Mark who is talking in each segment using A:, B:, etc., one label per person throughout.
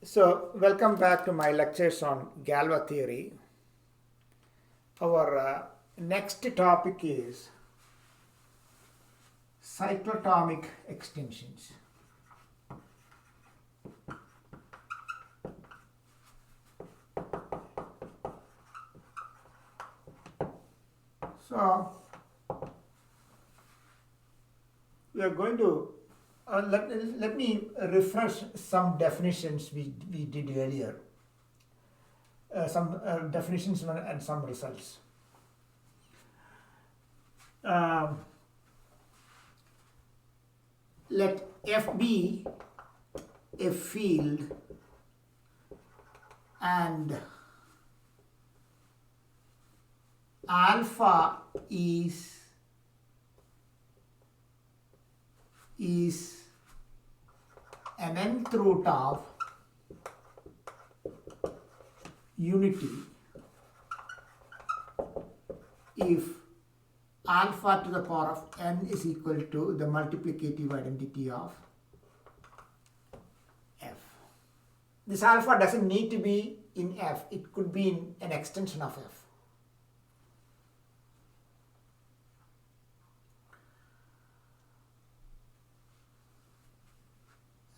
A: So, welcome back to my lectures on Galois theory. Our next topic is cyclotomic extinctions. So, we are going to let me refresh some definitions we did earlier. Some definitions and some results. Let F be a field and alpha is an nth root of unity if alpha to the power of n is equal to the multiplicative identity of f. This alpha doesn't need to be in f, it could be in an extension of f.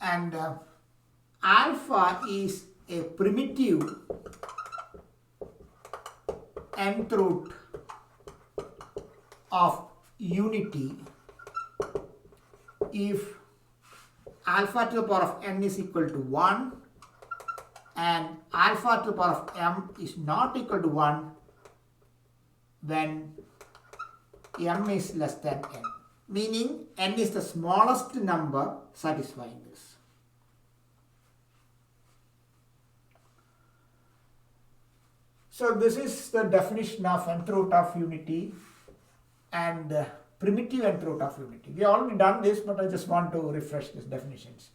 A: And alpha is a primitive nth root of unity if alpha to the power of n is equal to 1 and alpha to the power of m is not equal to 1 when m is less than n, meaning n is the smallest number satisfying this. So this is the definition of nth root of unity and primitive nth root of unity. We have already done this, but I just want to refresh these definitions.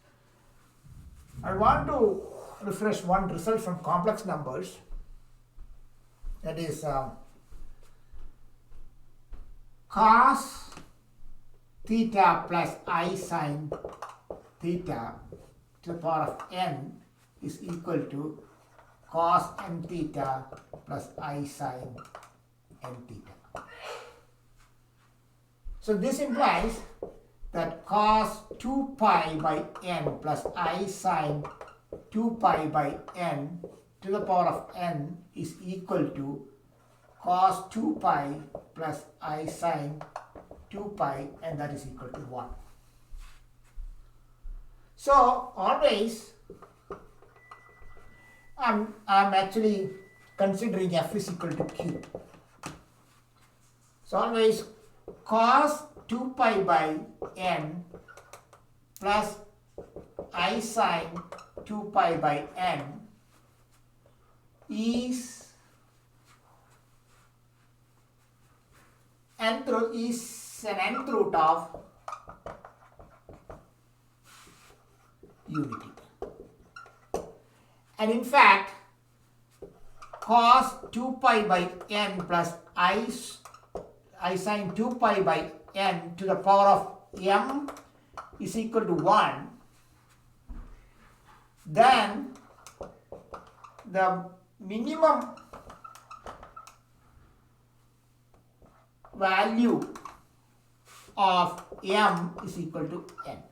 A: I want to refresh one result from complex numbers, that is cos theta plus I sine theta to the power of n is equal to cos n theta plus I sine n theta. So this implies that cos 2 pi by n plus I sine 2 pi by n to the power of n is equal to cos 2 pi plus I sine 2 pi, and that is equal to 1. So always I'm actually considering f is equal to q. So always cos 2 pi by n plus I sine 2 pi by n is an nth root of unity. And in fact, cos 2 pi by n plus I sine 2 pi by n to the power of m is equal to 1, then the minimum value of m is equal to n.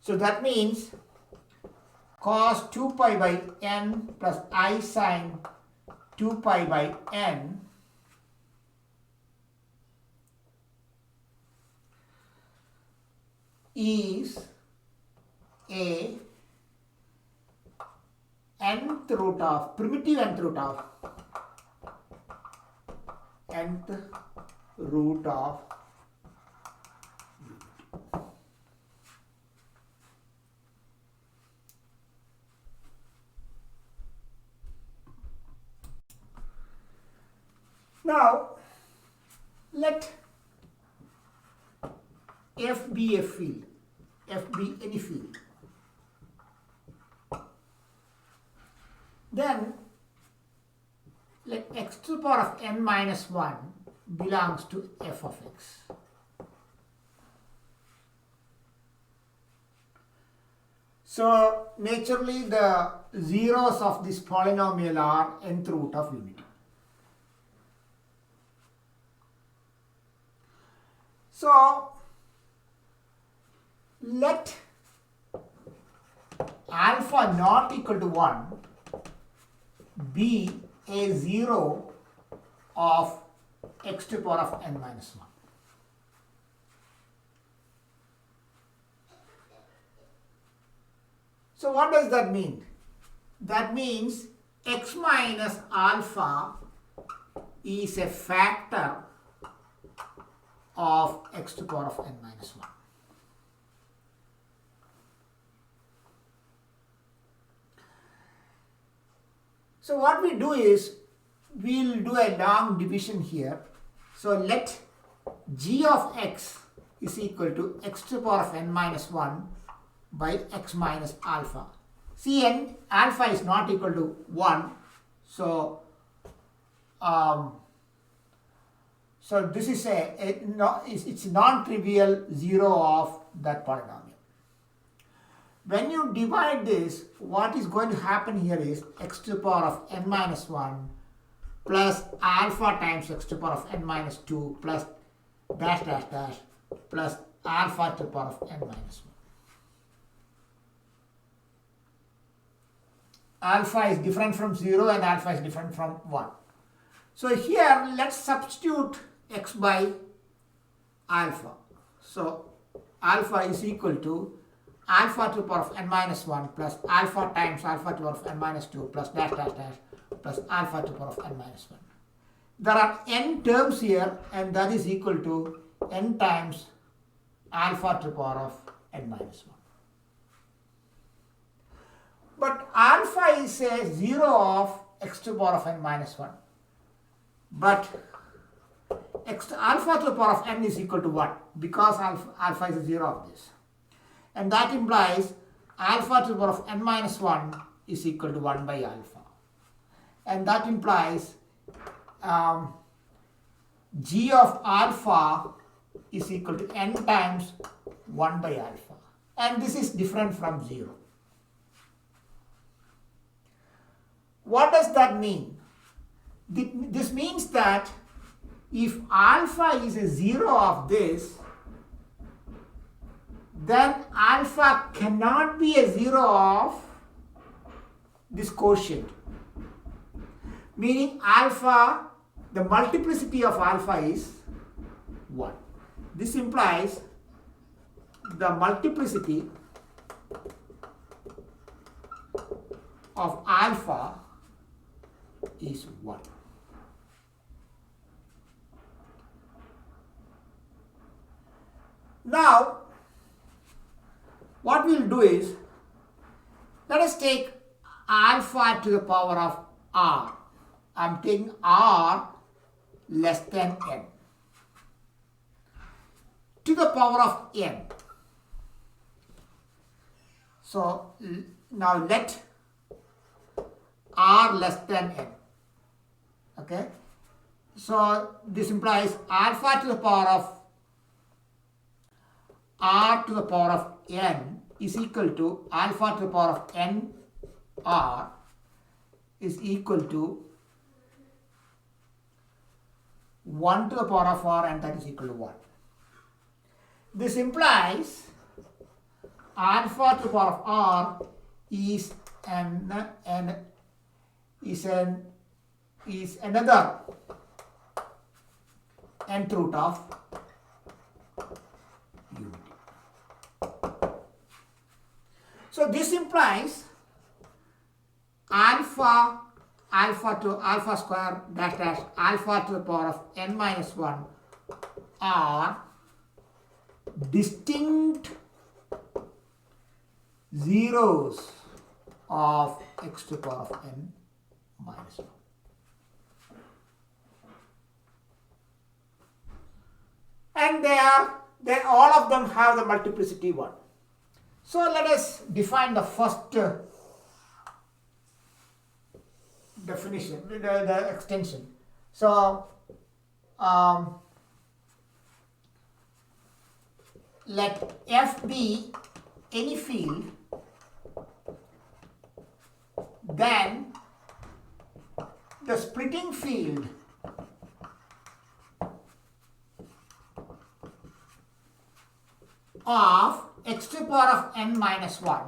A: So that means cos 2 pi by n plus I sine 2 pi by n is a nth root of, primitive nth root of Now, let f be a field, f be any field. Then, let x to the power of n minus 1 belongs to f of x. So naturally the zeros of this polynomial are nth root of unity. So let alpha not equal to 1 be a zero of x to the power of n minus 1. So what does that mean? That means x minus alpha is a factor of x to the power of n minus 1. So what we do is, we'll do a long division here. So let g of x is equal to x to the power of n minus 1 by x minus alpha. See, n alpha is not equal to 1. So, so this is it's non-trivial zero of that polynomial. When you divide this, what is going to happen here is x to the power of n minus 1 plus alpha times x to the power of n minus 2 plus dash dash dash plus alpha to the power of n minus 1. Alpha is different from 0 and alpha is different from 1. So here let's substitute x by alpha. So alpha is equal to alpha to the power of n minus 1 plus alpha times alpha to the power of n minus 2 plus dash dash dash plus alpha to the power of n minus 1. There are n terms here and that is equal to n times alpha to the power of n minus 1. But alpha is a zero of x to the power of n minus 1. But alpha to the power of n is equal to 1 because alpha is a zero of this. And that implies alpha to the power of n minus 1 is equal to 1 by alpha. And that implies g of alpha is equal to n times 1 by alpha. And this is different from 0. What does that mean? This means that if alpha is a zero of this, then alpha cannot be a zero of this quotient. Meaning alpha, the multiplicity of alpha is 1. This implies the multiplicity of alpha is 1. Now, what we'll do is, let us take alpha to the power of r. I'm taking r less than n to the power of n. So now let r less than n. Okay, so this implies alpha to the power of r to the power of n is equal to alpha to the power of n r is equal to 1 to the power of r, and that is equal to 1. This implies alpha to the power of r is another nth root of unity. So this implies alpha to alpha square dash dash alpha to the power of n minus 1 are distinct zeros of x to the power of n minus 1. And they all of them have the multiplicity 1. So let us define the first definition, the extension. So let f be any field then the splitting field of x to the power of n minus 1,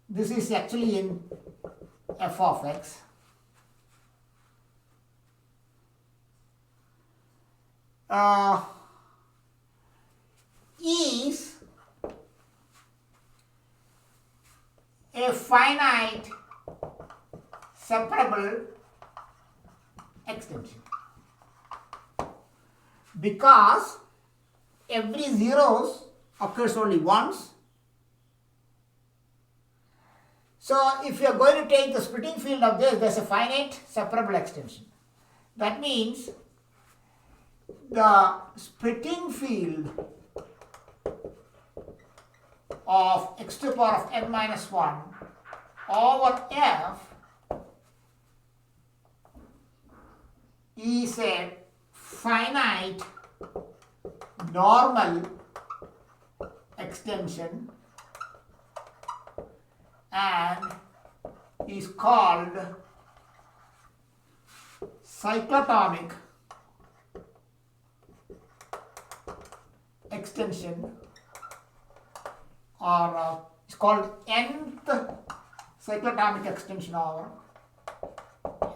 A: this is actually in f of x, is a finite separable extension, because every zeros occurs only once. So if you are going to take the splitting field of this, there's a finite separable extension. That means the splitting field of x to the power of n minus 1 over f is a finite normal extension and is called cyclotomic extension, or it's called nth cyclotomic extension over f.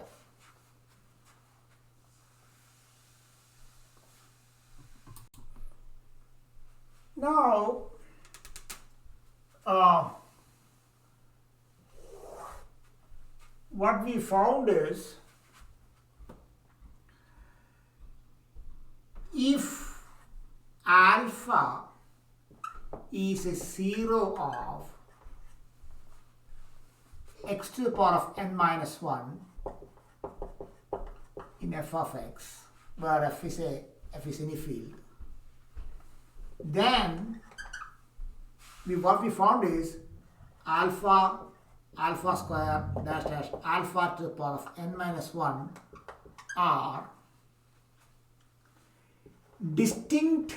A: Now, what we found is, if alpha is a 0 of x to the power of n minus 1 in f of x, where f is any field, then what we found is alpha square dash dash alpha to the power of n minus 1 are distinct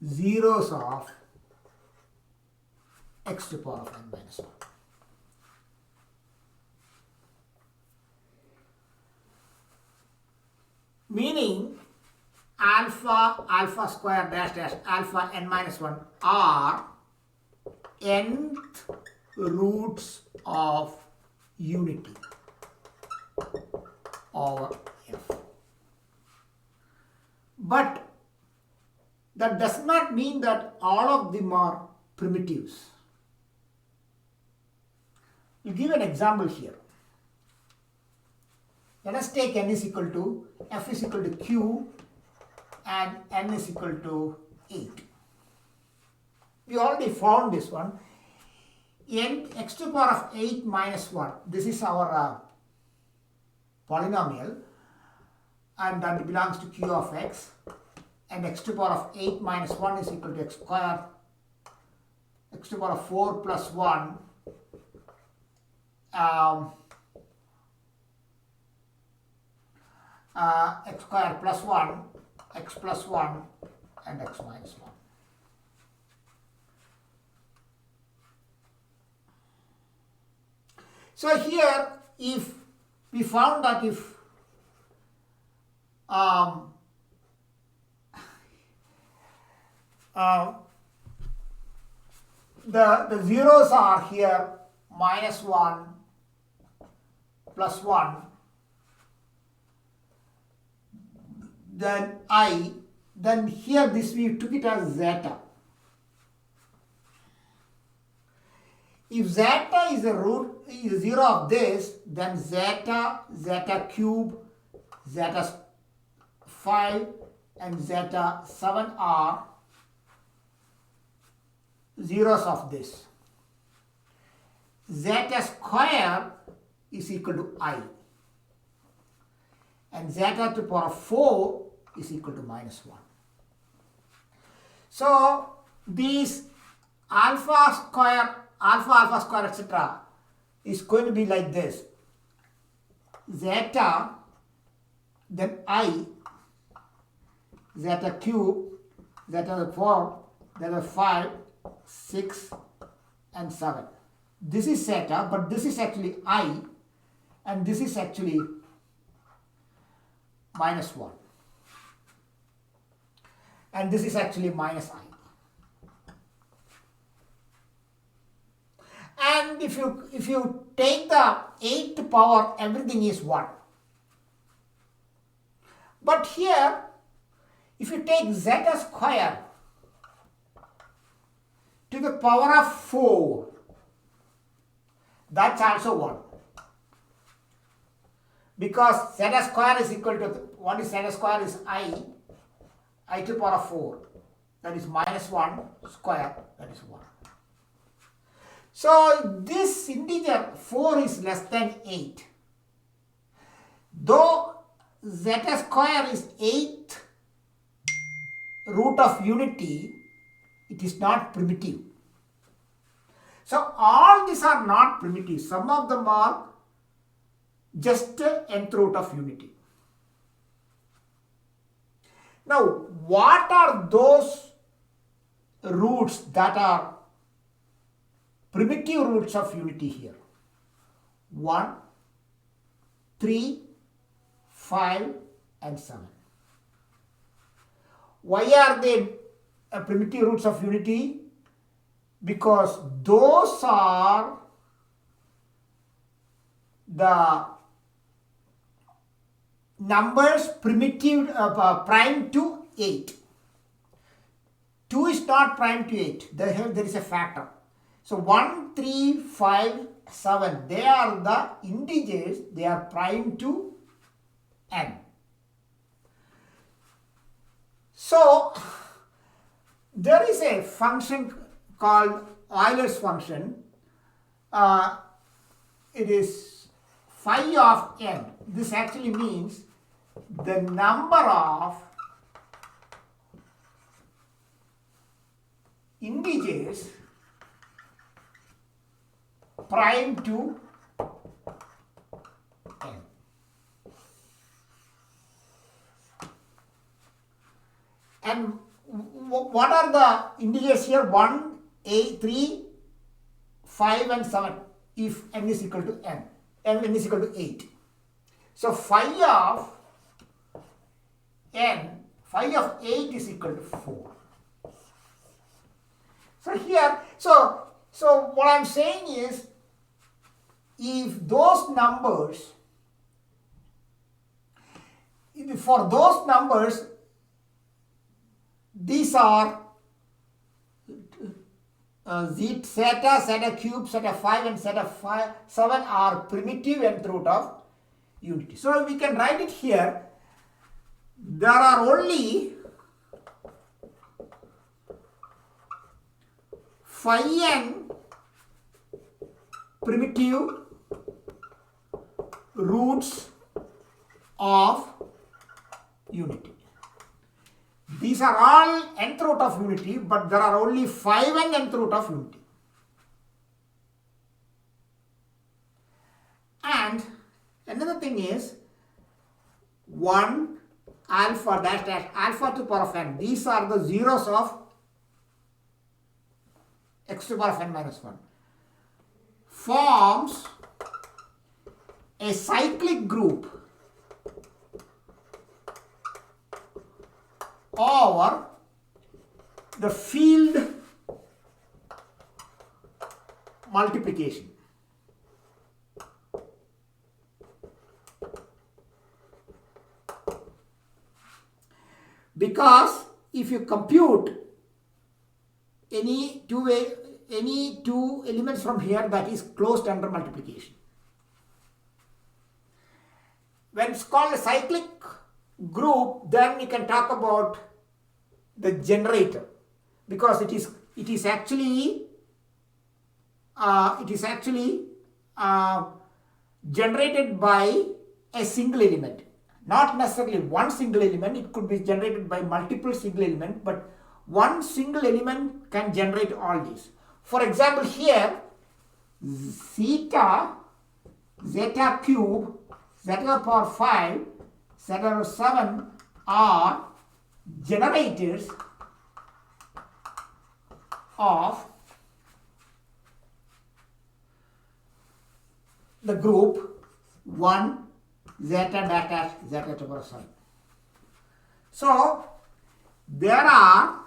A: zeros of x to the power of n minus 1. Meaning alpha square dash dash alpha n minus 1 are nth roots of unity over f. But that does not mean that all of them are primitives. We'll give an example here. Let us take n is equal to, f is equal to q and n is equal to 8. We already found this one. X to the power of 8 minus 1. This is our polynomial, and that belongs to q of x. And x to the power of 8 minus 1 is equal to x square. X to the power of 4 plus 1. X square plus 1, x plus 1, and x minus 1. So here, if we found that if the zeros are here minus 1 plus 1, then here this we took it as zeta. If zeta is is 0 of this, then zeta cube, zeta 5 and zeta 7 are zeros of this. Zeta square is equal to I, and zeta to the power of 4 is equal to minus 1. So these alpha square, etc. is going to be like this. Zeta, then I, zeta cube, zeta 4, zeta 5, 6, and 7. this is zeta, but this is actually I, and this is actually minus 1. And this is actually minus I. And if you take the 8th power, everything is 1. But here, if you take zeta square to the power of 4, that's also 1. Because zeta square is equal to, what is zeta square is I to the power of 4. That is minus 1 square, that is 1. So this integer 4 is less than 8. Though zeta square is 8th root of unity, it is not primitive. So all these are not primitive. Some of them are just nth root of unity. Now, what are those roots that are primitive roots of unity here? 1, 3, 5 and 7. Why are they primitive roots of unity? Because those are the numbers primitive prime to 8. 2 is not prime to 8. There is a factor. So 1, 3, 5, 7, they are the integers, they are prime to n. So there is a function called Euler's function. It is phi of n. This actually means the number of integers prime to n. And what are the integers here? 1, 8, 3, 5 and 7 if n is equal to n. N is equal to 8. So phi of n, phi of 8 is equal to 4. So here, so what I am saying is, if those numbers, for those numbers, these are zeta, zeta cube, zeta 5 and zeta 7 are primitive nth root of unity. So we can write it here. There are only phi n primitive roots of unity. These are all nth root of unity, but there are only 5 and nth root of unity. And another thing is 1, alpha, dash, dash, alpha to the power of n. These are the zeros of x to the power of n minus 1. Forms a cyclic group over the field multiplication. Because if you compute any two elements from here, that is closed under multiplication. When it's called a cyclic group, then we can talk about the generator, because it is actually generated by a single element. Not necessarily one single element, it could be generated by multiple single elements, but one single element can generate all these. For example, here, zeta cube, zeta power 5, zeta 7 are generators of the group 1 zeta dash zeta to the power 7. So there are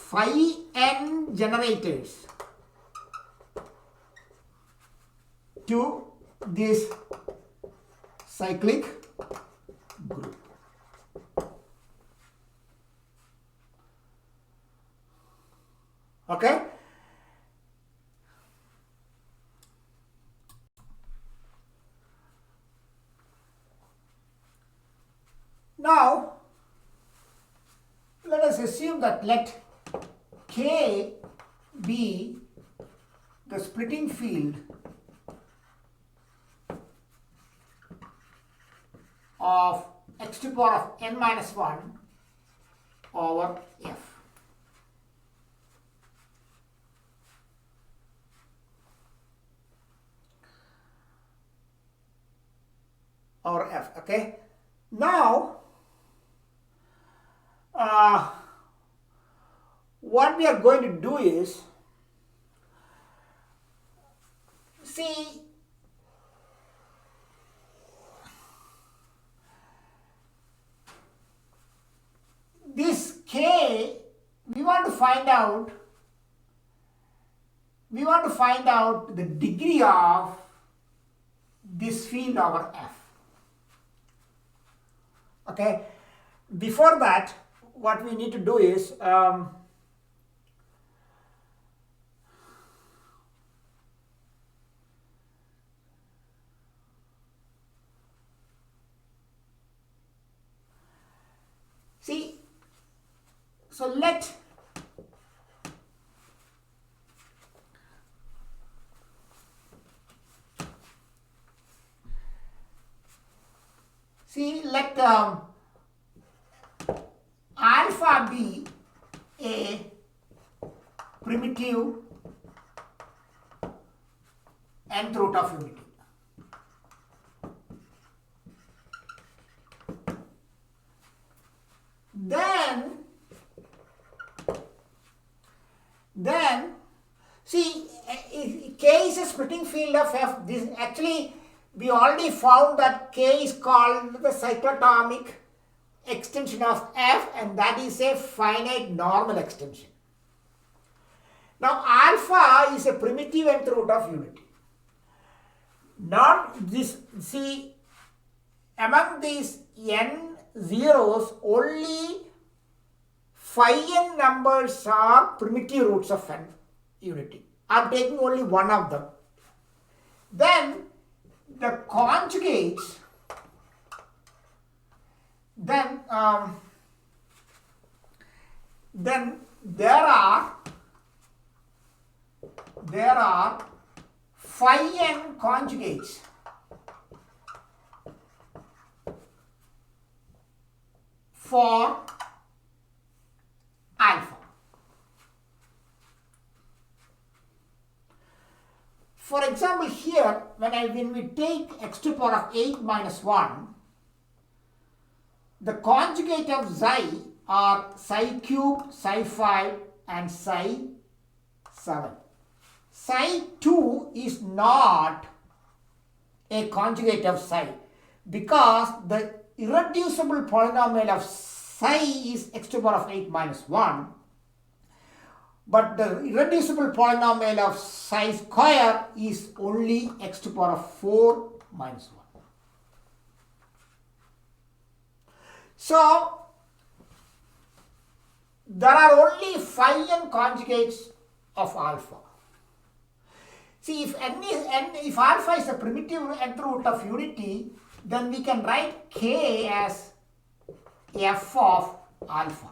A: phi n generators to this cyclic group. Okay? Now, let us assume that let K be the splitting field of x to the power of n minus 1 over f. Over f, okay? Now, what we are going to do is, see, this K, we want to find out the degree of this field over F. Okay, before that, what we need to do is see, so let alpha be a primitive nth root of unity. Then see, K is a splitting field of F. This actually we already found that K is called the cyclotomic extension of F, and that is a finite normal extension. Now alpha is a primitive nth root of unity. Not this, see, among these n zeros, only phi n numbers are primitive roots of n unity. I am taking only one of them. Then the conjugates, then there are phi n conjugates for alpha. For example, here when we take x to the power of 8 minus 1, the conjugate of xi are psi cube, psi 5 and psi 7. Psi 2 is not a conjugate of psi because the irreducible polynomial of psi is x to the power of 8 minus 1, but the irreducible polynomial of psi square is only x to the power of 4 minus 1. So there are only phi n conjugates of alpha. See, if if alpha is a primitive nth root of unity, then we can write K as f of alpha.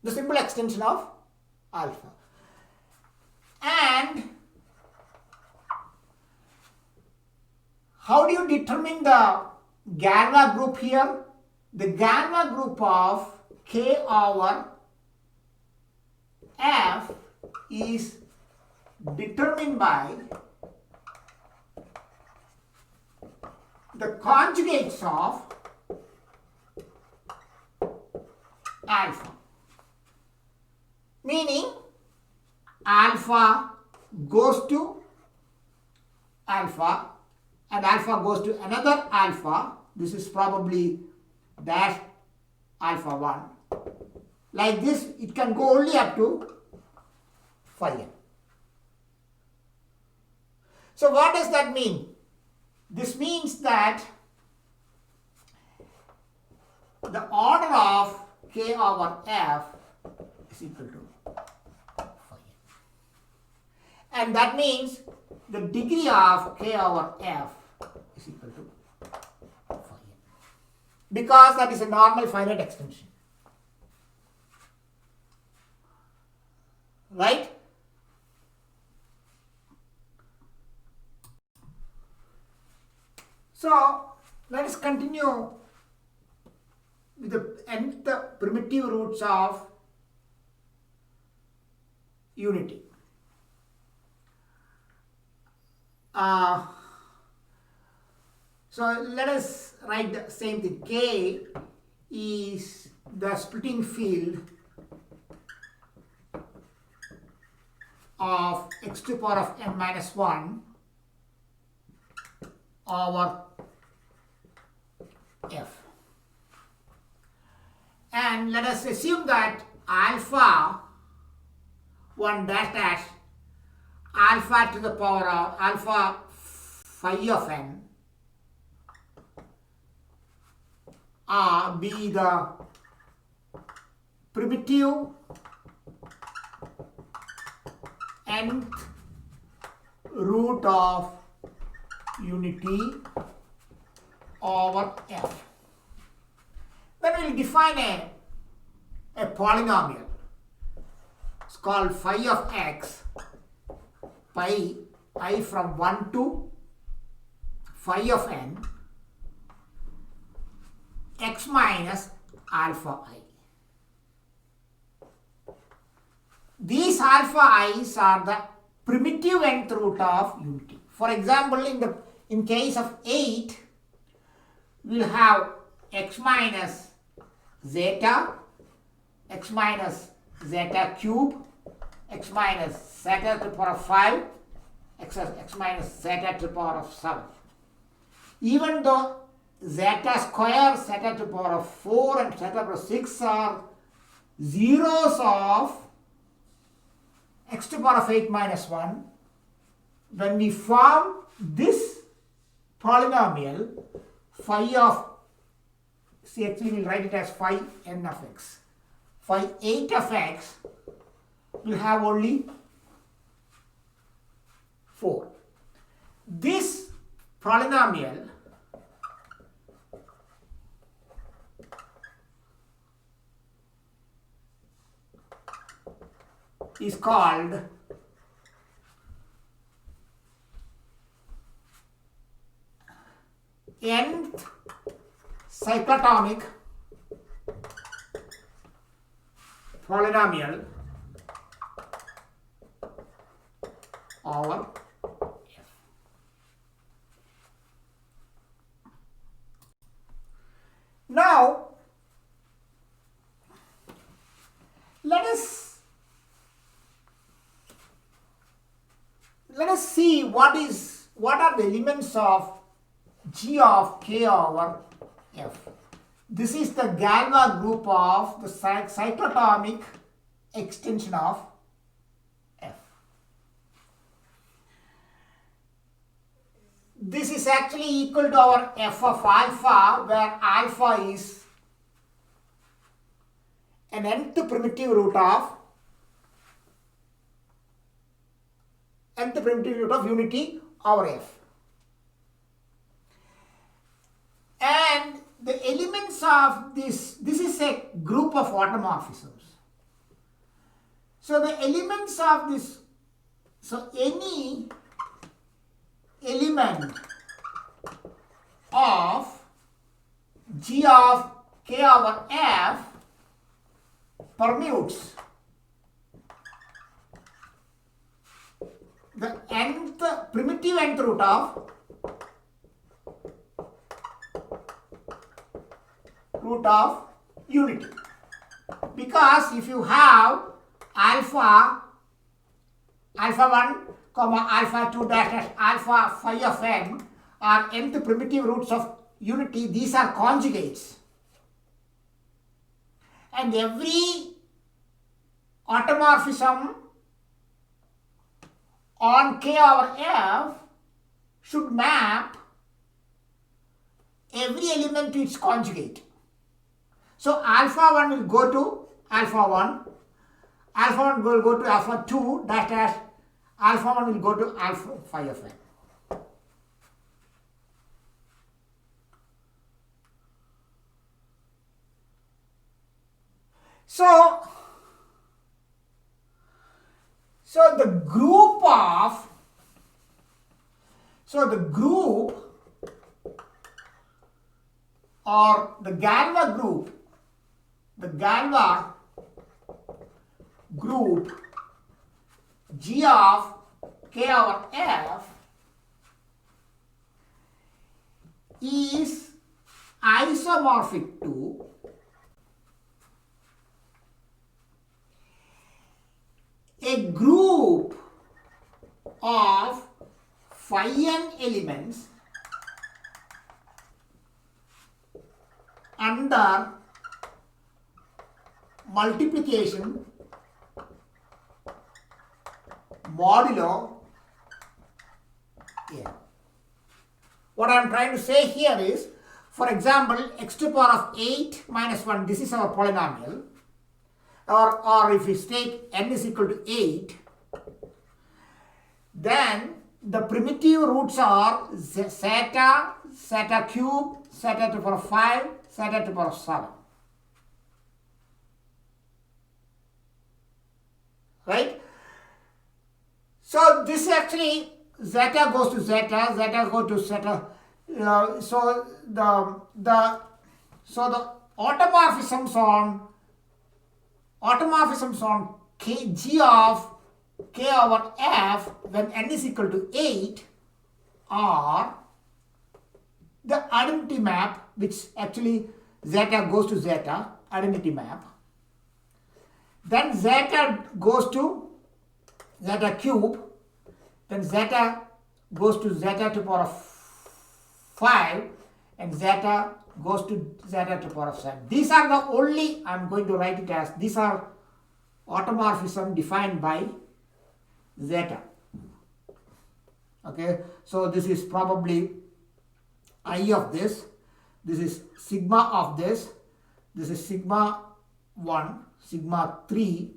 A: The simple extension of alpha. And how do you determine the Galois group here? The Galois group of K over F is determined by the conjugates of alpha. meaning alpha goes to alpha and alpha goes to another alpha. This is probably dash alpha 1. Like this, it can go only up to phi n. So what does that mean? This means that the order of k over f is equal to phi n. And that means the degree of k over f is equal to phi n. Because that is a normal finite extension. Right? So let us continue with the nth primitive roots of unity. So let us write the same thing. K is the splitting field of x to the power of n minus 1 over f. And let us assume that alpha 1 dash dash alpha to the power of alpha phi of n be the primitive nth root of unity over f. Then we will define a polynomial. It's called phi of x, pi I from 1 to phi of n, x minus alpha I. These alpha i's are the primitive nth root of unity. For example, in case of 8, we will have x minus zeta, x minus zeta cube, x minus zeta to the power of 5, x minus zeta to the power of 7. Even though zeta square, zeta to the power of 4 and zeta to the power of 6 are zeros of x to the power of 8 minus 1, when we form this polynomial, phi of, see, actually we will write it as phi n of x. Phi 8 of x will have only 4. This polynomial is called nth cyclotomic polynomial over f. Now let us see what are the elements of g of k over f. This is the Galois group of the cyclotomic extension of f. This is actually equal to our f of alpha, where alpha is an nth primitive root of unity over f. And the elements of this is a group of automorphisms. So the elements of this, so any element of g of k over f permutes the primitive nth root of unity. Because if you have alpha 1 comma alpha 2 dash alpha phi of n are nth primitive roots of unity. These are conjugates. And every automorphism on K over F should map every element to its conjugate. So alpha 1 will go to alpha 1, alpha 1 will go to alpha 2 dash dash, alpha 1 will go to alpha phi of n. So the group or the Galois group G of K over F is isomorphic to a group of phi n elements under multiplication modulo n. What I am trying to say here is, for example, x to the power of 8 minus 1, this is our polynomial. Or if we take n is equal to 8, then the primitive roots are zeta, zeta cube, zeta to the power of 5, zeta to the power of 7. Right? So this actually zeta goes to zeta, zeta goes to zeta. So the automorphisms on G of K over F when n is equal to 8 are the identity map, which actually zeta goes to zeta, identity map. Then zeta goes to zeta cube, then zeta goes to zeta to the power of 5, and zeta goes to zeta to the power of 7. These are the only, I am going to write it as, these are automorphism defined by zeta. Okay, so this is probably I of this is sigma of this is sigma 1, sigma 3,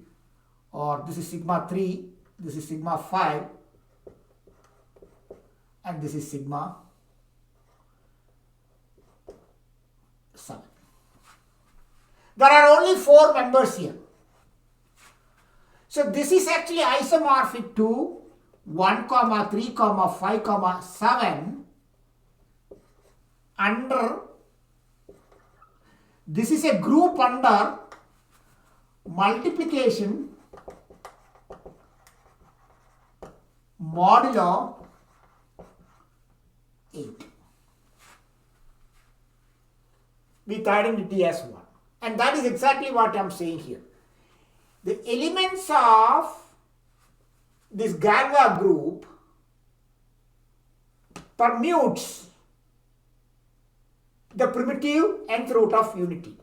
A: or this is sigma 3, this is sigma 5, and this is sigma 7. There are only 4 members here. So this is actually isomorphic to 1, 3, 5, 7 under, this is a group under multiplication modulo 8 with identity as 1. And that is exactly what I am saying here. The elements of this Galois group permutes the primitive nth root of unity,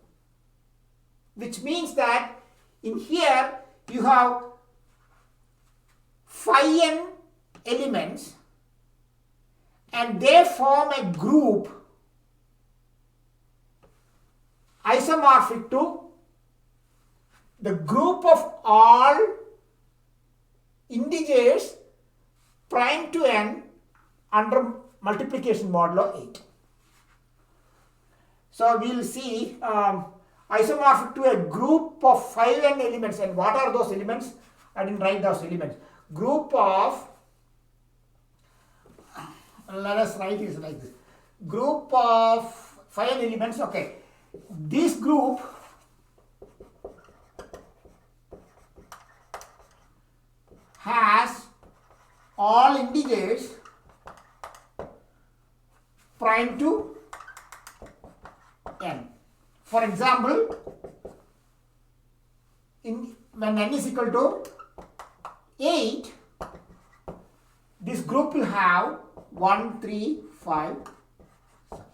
A: which means that in here you have phi n elements and they form a group isomorphic to the group of all integers prime to n under multiplication modulo 8. So we will see isomorphic to a group of 5n elements. And what are those elements? I didn't write those elements. Group of, let us write it like this. Group of 5n elements. Okay. This group has all integers prime to n. For example, in when n is equal to 8, this group will have 1, 3, 5, 7.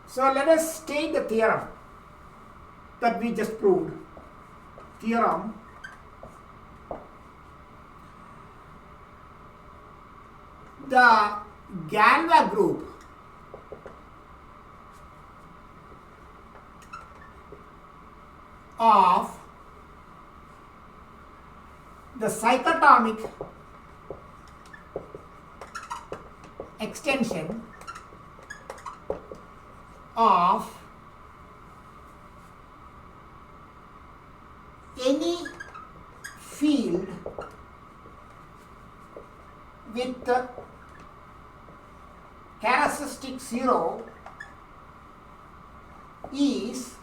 A: So let us state the theorem that we just proved. Theorem the Galois group of the cyclotomic extension of any field with characteristic 0 is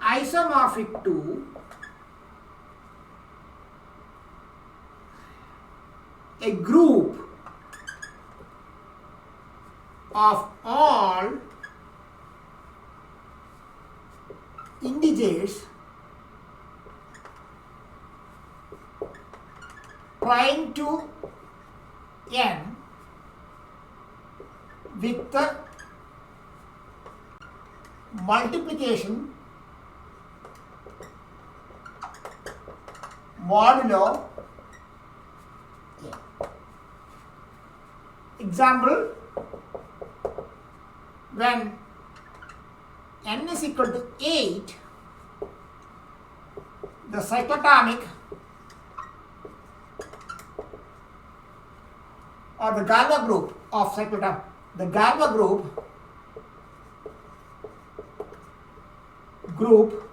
A: isomorphic to a group of all integers prime to n with the multiplication modulo n. Example, when n is equal to 8, the cyclotomic or the Galois group of cyclotomic, the Galois group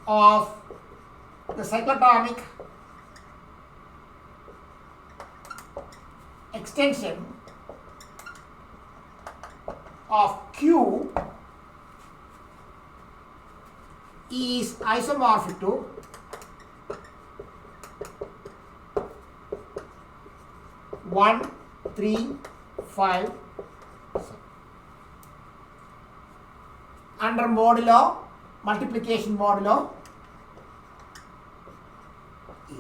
A: of the cyclotomic extension of Q is isomorphic to one, 3, 5, 7. Under modulo, multiplication modulo 8.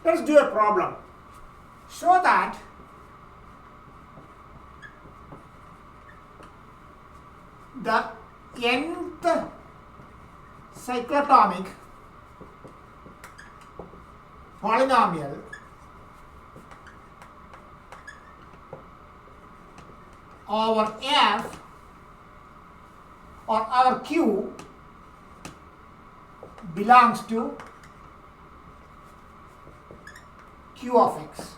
A: Let's do a problem. Show that the nth cyclotomic polynomial over f or our Q belongs to Q of x.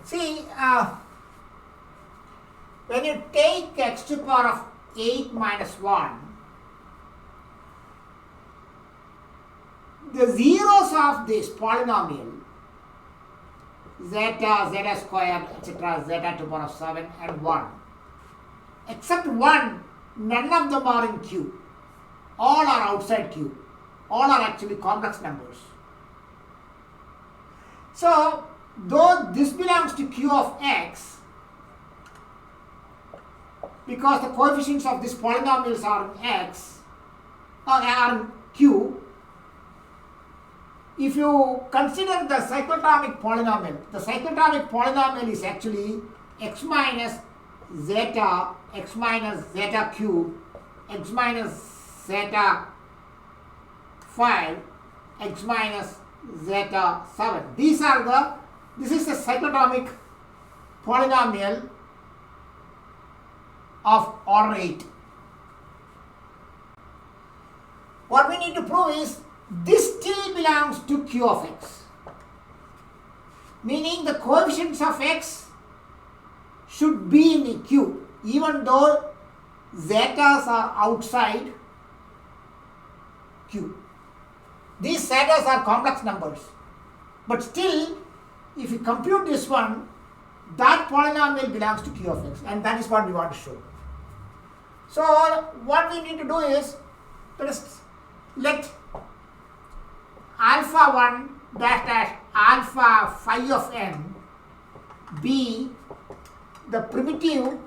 A: See, when you take x to the power of 8 minus 1, the zeros of this polynomial, zeta, zeta squared, etc., zeta to the power of 7 and 1, except 1, none of them are in Q. All are outside Q. All are actually complex numbers. So, though this belongs to Q of x, because the coefficients of these polynomials are in x, or are in Q, if you consider the cyclotomic polynomial is actually x minus zeta cube, x minus zeta 5, x minus zeta 7. This is the cyclotomic polynomial of order 8. What we need to prove is this still belongs to Q of x, meaning the coefficients of x should be in Q even though zetas are outside Q. These zetas are complex numbers, but still if you compute this one, that polynomial belongs to Q of x, and that is what we want to show. So what we need to do is, let us let alpha 1 dash dash alpha phi of n be the primitive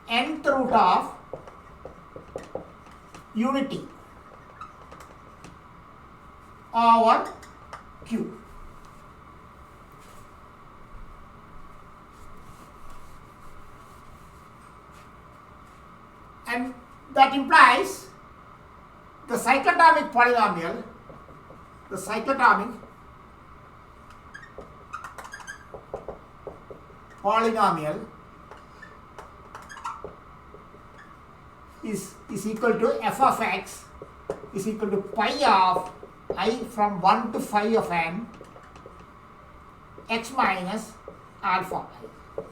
A: nth root of unity over Q. And that implies the cyclotomic polynomial, the cyclotomic polynomial is equal to f of x is equal to pi of I from 1 to phi of n x minus alpha I.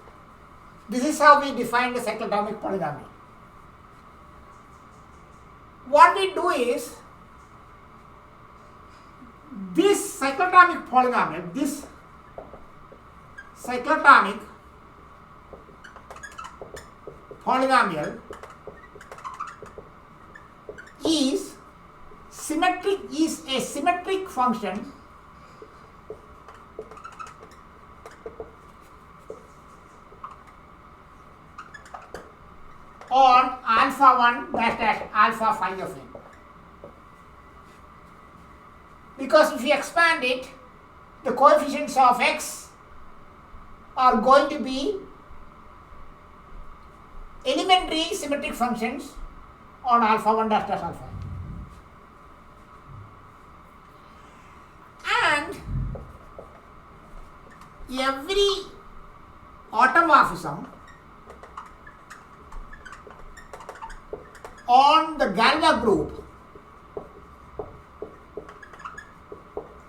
A: This is how we define the cyclotomic polynomial. What we do is, this cyclotomic polynomial, this cyclotomic polynomial is symmetric, is a symmetric function on alpha 1 dash dash alpha phi of n. Because if you expand it, the coefficients of x are going to be elementary symmetric functions on alpha 1 dash dash alpha. And every automorphism on the Galois group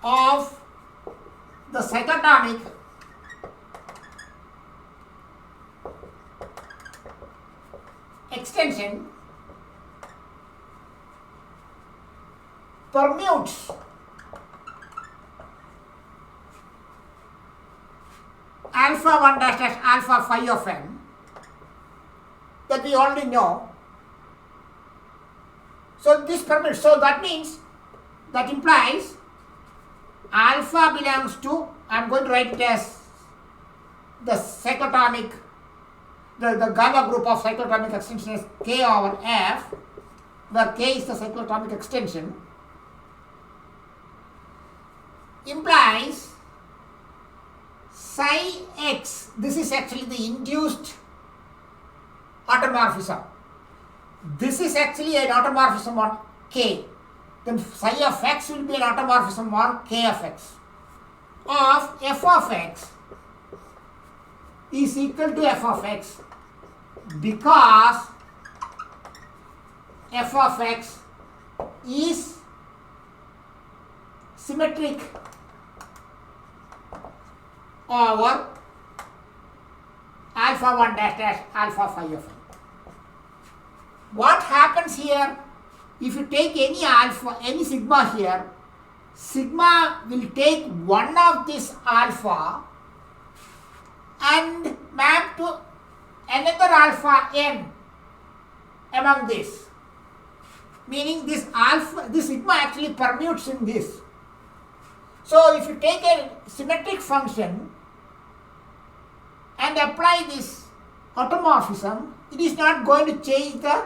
A: of the cyclotomic extension permutes alpha 1 dash dash alpha phi of n, that we already know. So this permits, so that means, that implies alpha belongs to, I am going to write it as the cyclotomic, the Galois group of cyclotomic extensions K over F, where K is the cyclotomic extension, implies psi x, this is actually the induced automorphism. This is actually an automorphism on K. Then psi of x will be an automorphism on K of x. Of f of x is equal to f of x because f of x is symmetric over alpha 1 dash dash alpha phi of n. What happens here, if you take any alpha, any sigma here, sigma will take one of this alpha and map to another alpha n among this. Meaning this alpha, this sigma actually permutes in this. So if you take a symmetric function and apply this automorphism, it is not going to change the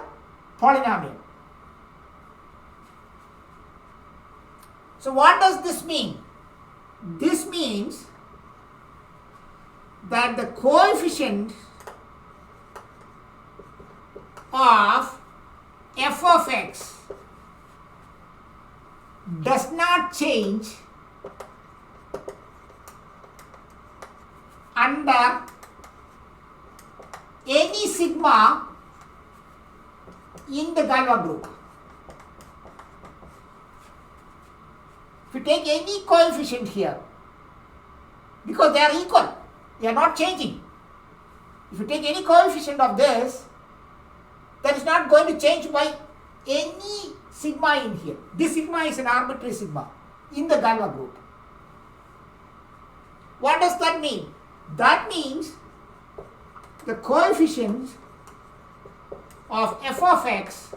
A: polynomial. So what does this mean? This means that the coefficient of f of x does not change under any sigma in the Galois group. If you take any coefficient here, because they are equal, they are not changing. If you take any coefficient of this, that is not going to change by any sigma in here. This sigma is an arbitrary sigma in the Galois group. What does that mean? That means the coefficients of f of x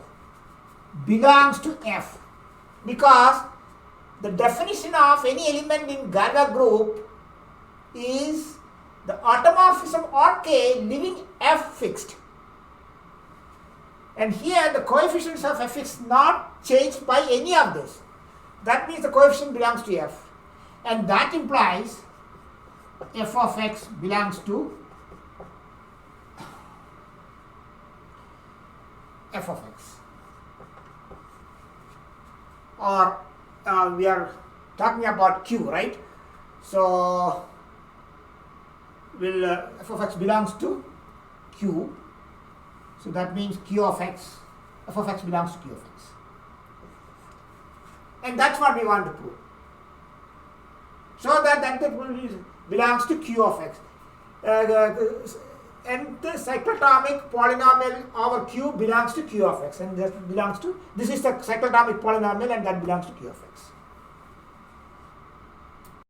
A: belongs to F, because the definition of any element in Galois group is the automorphism on K leaving F fixed. And here the coefficients of F is not changed by any of this. That means the coefficient belongs to F. And that implies f of x belongs to f of x. Or we are talking about q, right? So will f of x belongs to q. So that means q of x, f of x belongs to q of x. And that's what we want to prove. So that belongs to q of x. And the cyclotomic polynomial over q belongs to q of x, and that belongs to, this is the cyclotomic polynomial and that belongs to q of x.